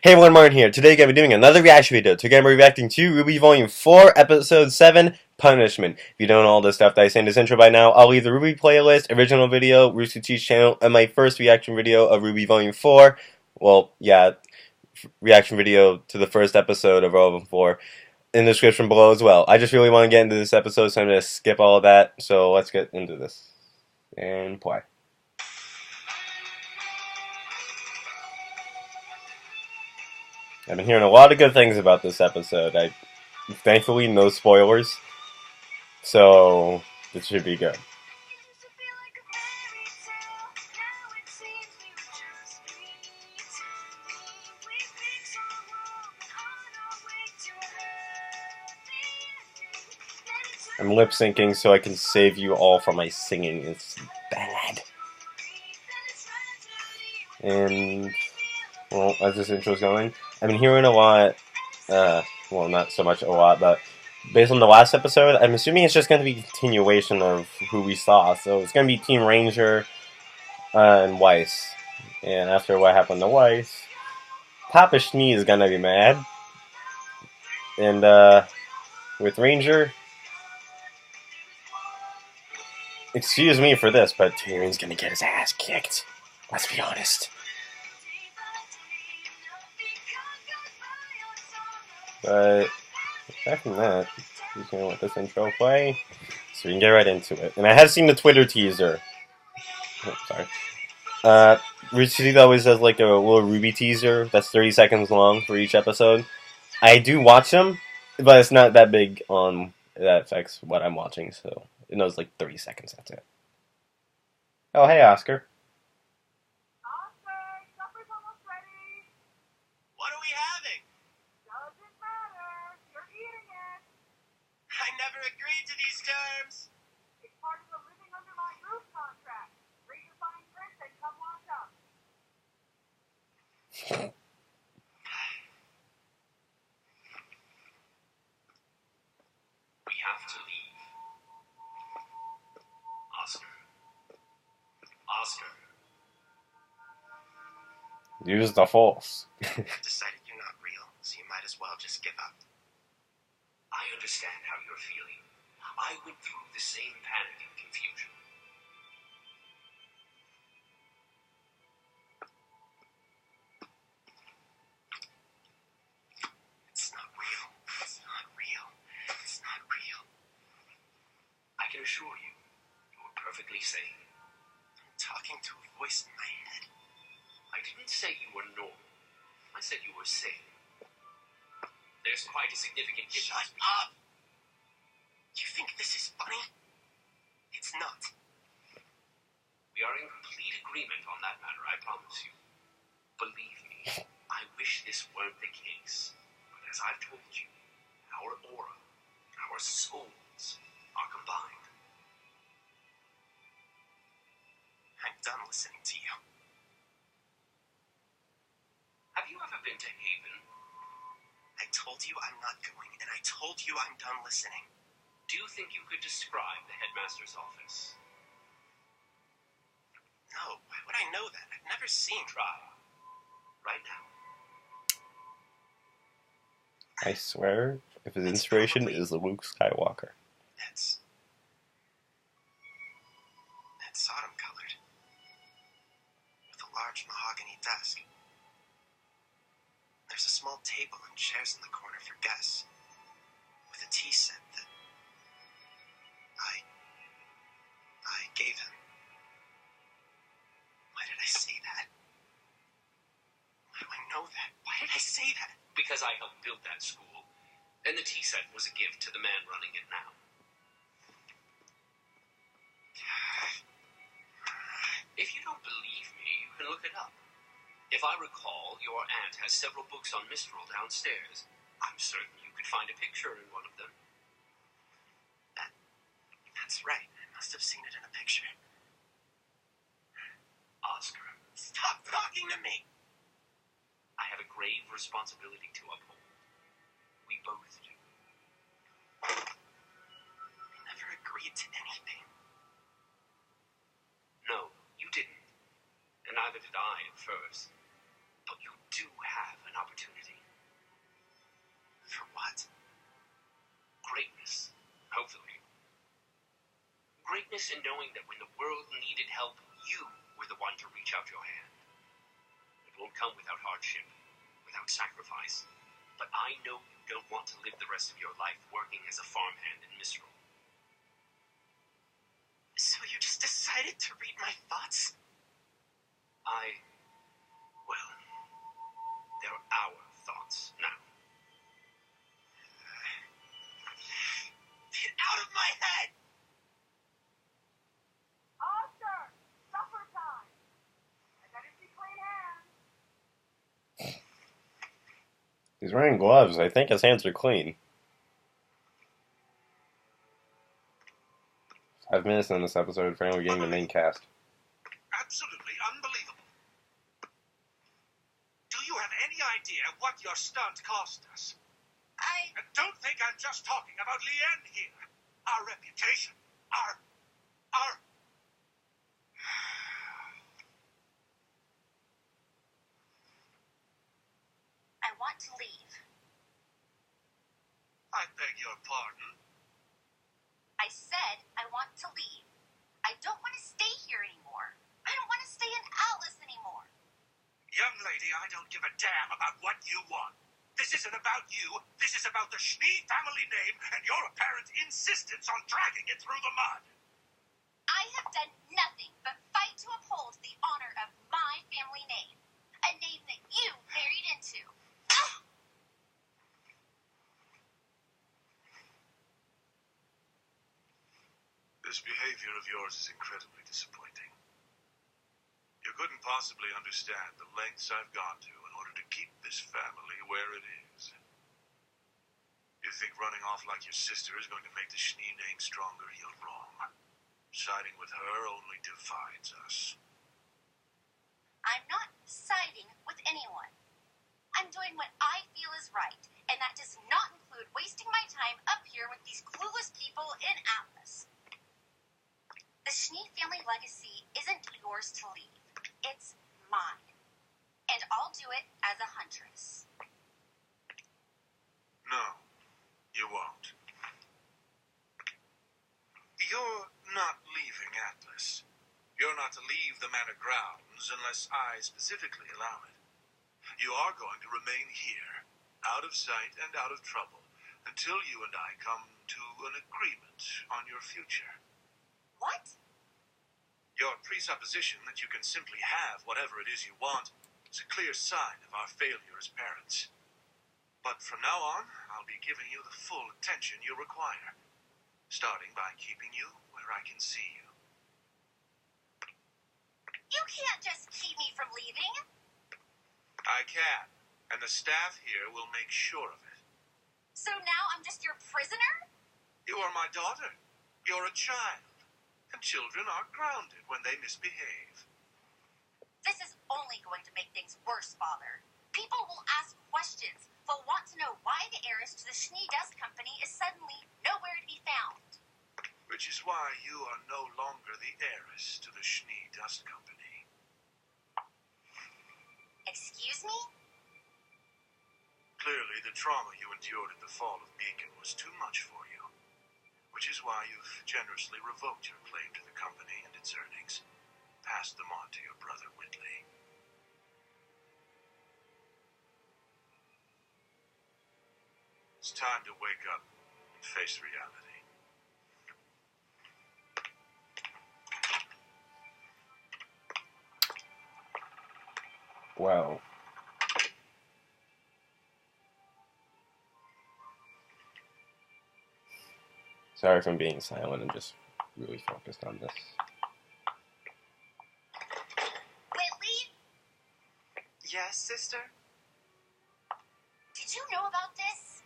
Hey everyone, Martin here. Today I'm going to be doing another reaction video. Today I'm reacting to RWBY Volume 4, Episode 7, Punishment. If you don't know all the stuff that I say in this intro by now, I'll leave the RWBY playlist, original video, RoosterTeeth's channel, and my first reaction video of RWBY Volume 4. Well, yeah, reaction video to the first episode of Volume 4 in the description below as well. I just really want to get into this episode, so I'm going to skip all of that. So let's get into this. And play. I've been hearing a lot of good things about this episode. Thankfully, no spoilers, so this should be good. I'm lip syncing so I can save you all from my singing. It's bad. And, well, as this intro's going, I've been hearing a lot, well, not so much a lot, but based on the last episode, I'm assuming it's just going to be a continuation of who we saw. So it's going to be Team Ranger and Weiss. And after what happened to Weiss, Papa Schnee is going to be mad. And with Ranger, excuse me for this, but Tyrion's going to get his ass kicked. Let's be honest. But aside from that, just gonna let this intro play so we can get right into it. And I have seen the Twitter teaser. Oh, sorry. RoosterTeeth always does like a little RWBY teaser that's 30 seconds long for each episode. I do watch them, but it's not that big on that affects what I'm watching, so it knows like 30 seconds, that's it. Oh, hey, Oscar. I never agreed to these terms. It's part of the living under my roof contract. Read your fine print and come watch up. We have to leave. Oscar. Oscar. Use the Force. Decided you're not real, so you might as well just give up. I understand how you're feeling. I went through the same panic and confusion. It's not real. It's not real. It's not real. I can assure you, you are perfectly sane. I'm talking to a voice in my head. I didn't say you were normal. I said you were sane. There's quite a significant issue. Shut up! You think this is funny? It's not. We are in complete agreement on that matter, I promise you. Believe me, I wish this weren't the case. But as I've told you, our aura, our souls, are combined. I'm done listening to you. Have you ever been to Haven? I told you I'm not going, and I told you I'm done listening. Do you think you could describe the headmaster's office? No, why would I know that? I've never seen. Try. Right now. I swear, if his inspiration is Luke Skywalker. It's autumn colored. With a large mahogany desk. There's a small table and chairs in the corner for guests. With a tea set that I gave him. Why did I say that? Why do I know that? Why did I say that? Because I helped build that school, and the tea set was a gift to the man running it now. If you don't believe me, you can look it up. If I recall, your aunt has several books on Mistral downstairs. I'm certain you could find a picture in one of them. That's right. I must have seen it in a picture. Oscar, stop talking to me! I have a grave responsibility to uphold. We both do. I never agreed to anything. No, you didn't. And neither did I at first. But you do have an opportunity sweetness in knowing that when the world needed help, you were the one to reach out your hand. It won't come without hardship, without sacrifice. But I know you don't want to live the rest of your life working as a farmhand in Mistral. So you just decided to read my thoughts? Well, they're our thoughts now. Get out of my head! Oscar, supper time. I better see clean hands. He's wearing gloves. I think his hands are clean. 5 minutes in this episode, finally getting the main cast. Absolutely unbelievable. Do you have any idea what your stunt cost us? And don't think I'm just talking about Leanne here. Our reputation, our... I want to leave. I beg your pardon. I said I want to leave. I don't want to stay here anymore. I don't want to stay in Atlas anymore. Young lady, I don't give a damn about what you want. This isn't about you. This is about the Schnee family name and your apparent insistence on dragging it through the mud. I have done nothing but fight to uphold the honor of my family name. A name that you married into. Ugh! This behavior of yours is incredibly disappointing. You couldn't possibly understand the lengths I've gone to in order to keep this family where it is. You think running off like your sister is going to make the Schnee name stronger? You're wrong. Siding with her only divides us. I'm not siding with anyone. I'm doing what I feel is right, and that does not include wasting my time up here with these clueless people in Atlas. The Schnee family legacy isn't yours to leave. It's mine. And I'll do it as a huntress. No, you won't. You're not leaving Atlas. You're not to leave the manor grounds unless I specifically allow it. You are going to remain here, out of sight and out of trouble, until you and I come to an agreement on your future. What? Your presupposition that you can simply have whatever it is you want is a clear sign of our failure as parents. But from now on, I'll be giving you the full attention you require, starting by keeping you where I can see you. You can't just keep me from leaving. I can, and the staff here will make sure of it. So now I'm just your prisoner? You are my daughter. You're a child. And children are grounded when they misbehave. This is only going to make things worse, Father. People will ask questions. They'll want to know why the heiress to the Schnee Dust Company is suddenly nowhere to be found. Which is why you are no longer the heiress to the Schnee Dust Company. Excuse me? Clearly, the trauma you endured at the fall of Beacon was too much for you. Which is why you've generously revoked your claim to the company and its earnings. Passed them on to your brother Whitley. It's time to wake up and face reality. Wow. Sorry if I'm being silent. I'm just really focused on this. Whitley, Yes, sister? did you know about this?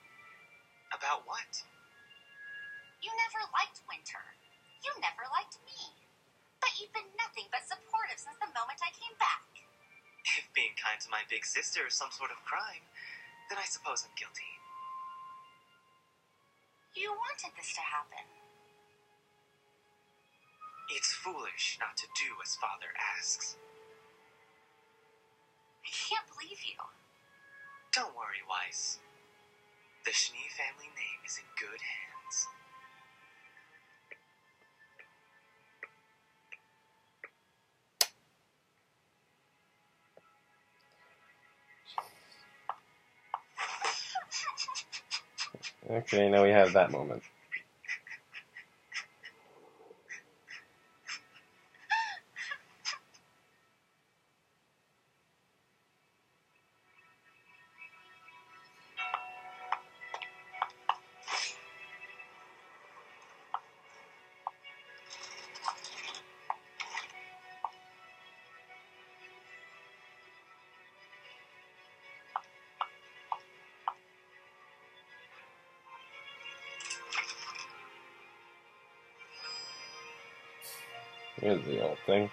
About what? You never liked Winter. You never liked me. But you've been nothing but supportive since the moment I came back. If being kind to my big sister is some sort of crime, then I suppose I'm guilty. You wanted this to happen. It's foolish not to do as Father asks. I can't believe you. Don't worry, Weiss. The Schnee family name is in good hands. Okay, now we have that moment. Here's the old thing.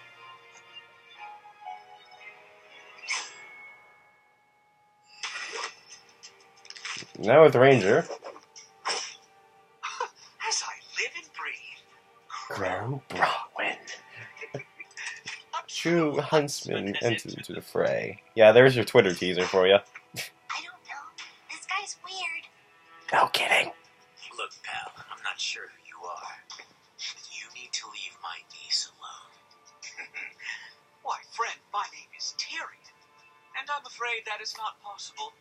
Now with Ranger. As I live and breathe. RWBY. True huntsman entered into the fray. Yeah, there's your Twitter teaser for you. I don't know. This guy's weird. No kidding. Look, pal, I'm not sure who you are. You need to leave my niece alone. Why, friend, my name is Tyrion, and I'm afraid that is not possible.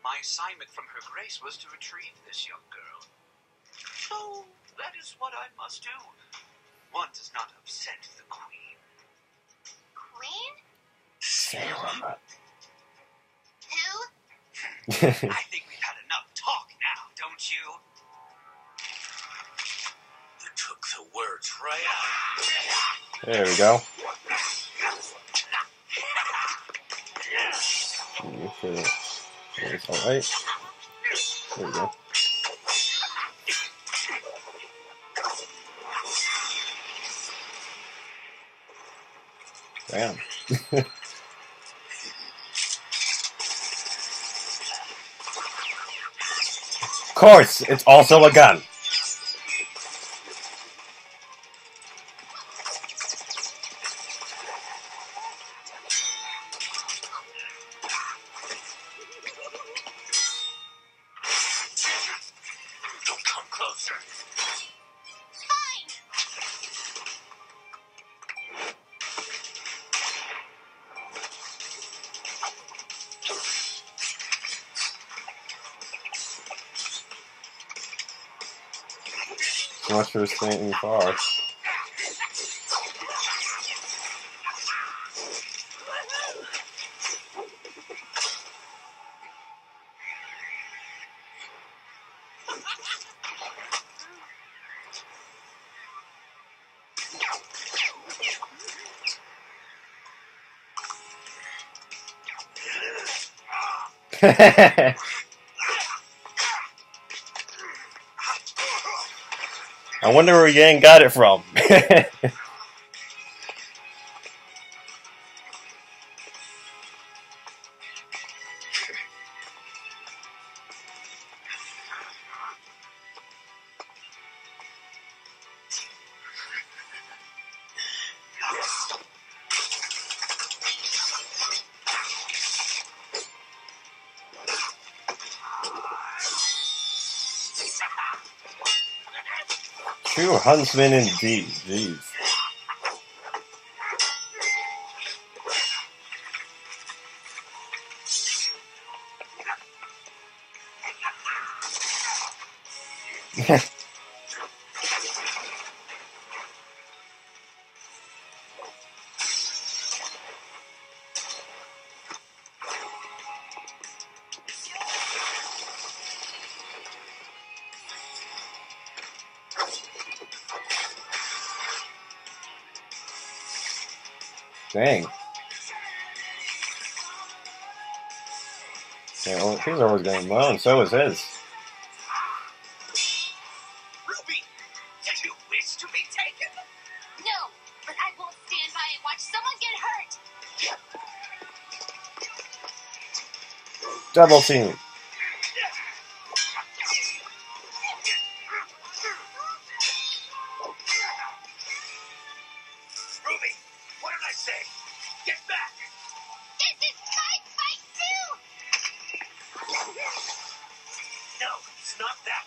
My assignment from Her Grace was to retrieve this young girl. So, that is what I must do. One does not upset the Queen. Queen? Salem. Who? I think we've had enough talk now, don't you? You took the words right out. There we go. Make sure it's alright. There we go. Damn. Of course, it's also a gun. Don't come closer. Fine. So much for staying far. I wonder where Yang got it from. True huntsman indeed. Jeez. Dang. Yeah, well, his armor's going low, and so is his. Ruby, did you wish to be taken? No, but I won't stand by and watch someone get hurt. Double team. Ruby, what did I say? Get back! This is my fight too. No, it's not that.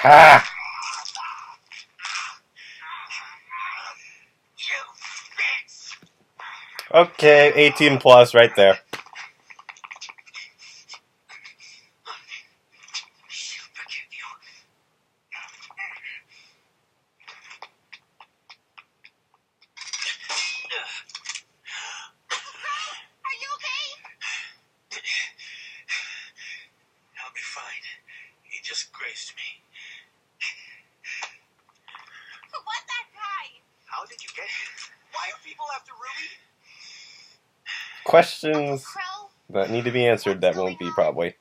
Ha! You bitch! Okay, 18 plus right there. She'll forgive you. Are you okay? I'll be fine. He just grazed me. Who was that guy? How did you get here? Why are people after Ruby? Questions Crow? that need to be answered that won't be probably.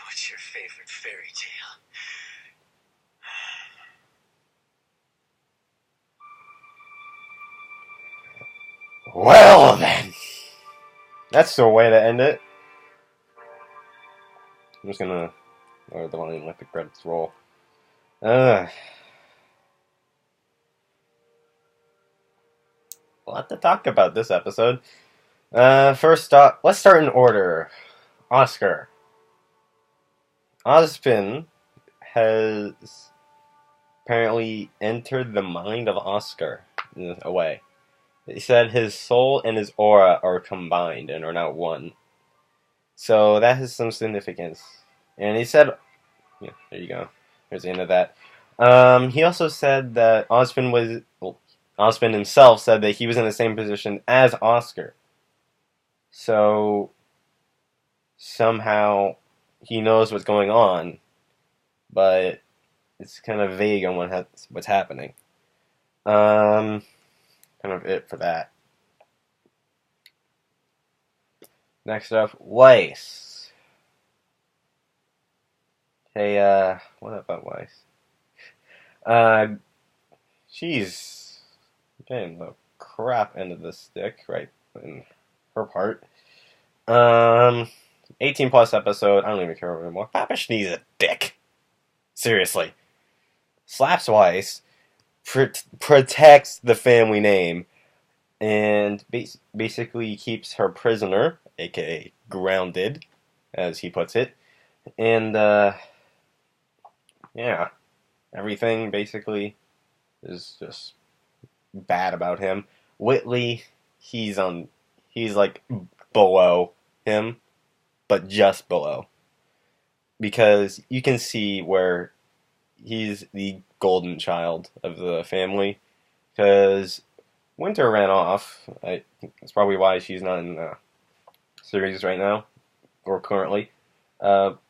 What's your favorite fairy tale? Well then, that's the way to end it. I'm just gonna lower the volume, let the credits roll. A lot to talk about this episode. First off, let's start in order. Oscar. Ozpin has apparently entered the mind of Oscar in a way. He said his soul and his aura are combined and are now one. So that has some significance. And he said, yeah, there you go. There's the end of that. He also said that Ozpin himself said that he was in the same position as Oscar. So somehow he knows what's going on, but it's kind of vague on what's happening. Kind of it for that. Next up, Weiss. Hey, what about Weiss? She's getting the crap end of the stick right in her part. 18 plus episode. I don't even care anymore. Papa Schnee's a dick. Seriously. Slaps Weiss. Protects the family name. And basically keeps her prisoner, aka grounded, as he puts it. And, yeah. Everything basically is just bad about him. Whitley, he's like below him, but just below. Because you can see where he's the golden child of the family. Because Winter ran off. That's probably why she's not in the series right now, or currently.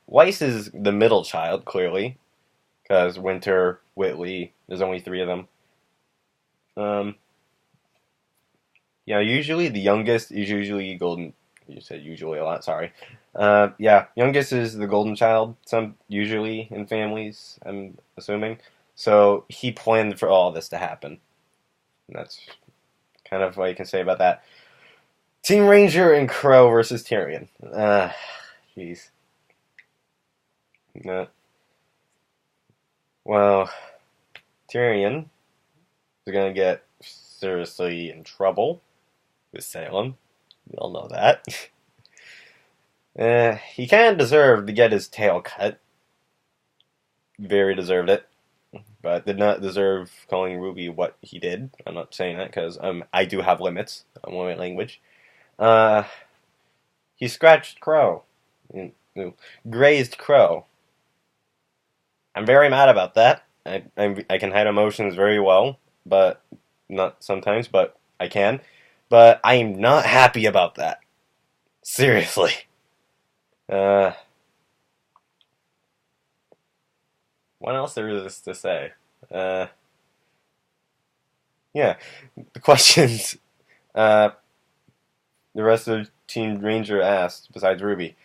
Weiss is the middle child, clearly. Because Winter, Whitley, there's only 3 of them. Yeah, usually the youngest is usually golden. You said usually a lot, sorry. Yeah, youngest is the golden child, usually in families, I'm assuming. So he planned for all this to happen. And that's kind of what you can say about that. Team Ranger and Crow versus Tyrion. Jeez. Well, Tyrion is going to get seriously in trouble with Salem. We all know that. He kind of deserved to get his tail cut. Very deserved it. But did not deserve calling Ruby what he did. I'm not saying that because I do have limits on my language. He scratched Crow. Grazed Crow. I'm very mad about that. I can hide emotions very well, but not sometimes, but I can. But I am not happy about that. Seriously. What else there is to say? Yeah. The questions the rest of Team Ranger asked, besides Ruby.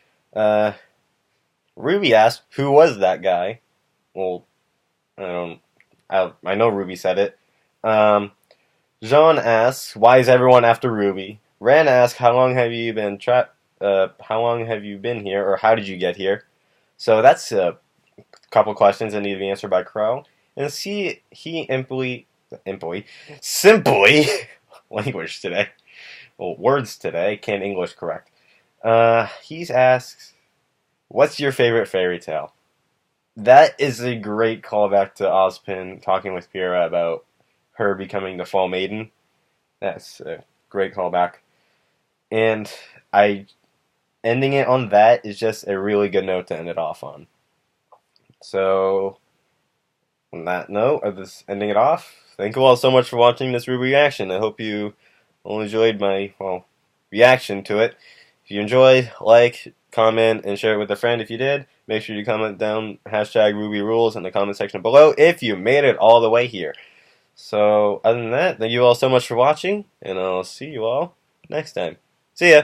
Ruby asked, who was that guy? Well, I know Ruby said it. Jean asks, why is everyone after Ruby? Ren asks, how long have you been here, or how did you get here? So that's a couple questions that need to be answered by Crow. And he simply language today. Well, words today, can't English correct. He's asked, what's your favorite fairy tale? That is a great callback to Ozpin talking with Pyrrha about her becoming the Fall Maiden. That's a great callback. And I ending it on that is just a really good note to end it off on. So, on that note, of this ending it off, thank you all so much for watching this RWBY reaction. I hope you all enjoyed my, reaction to it. If you enjoyed, like, comment, and share it with a friend if you did. Make sure you comment down hashtag RWBYRules in the comment section below if you made it all the way here. So, other than that, thank you all so much for watching, and I'll see you all next time. See ya!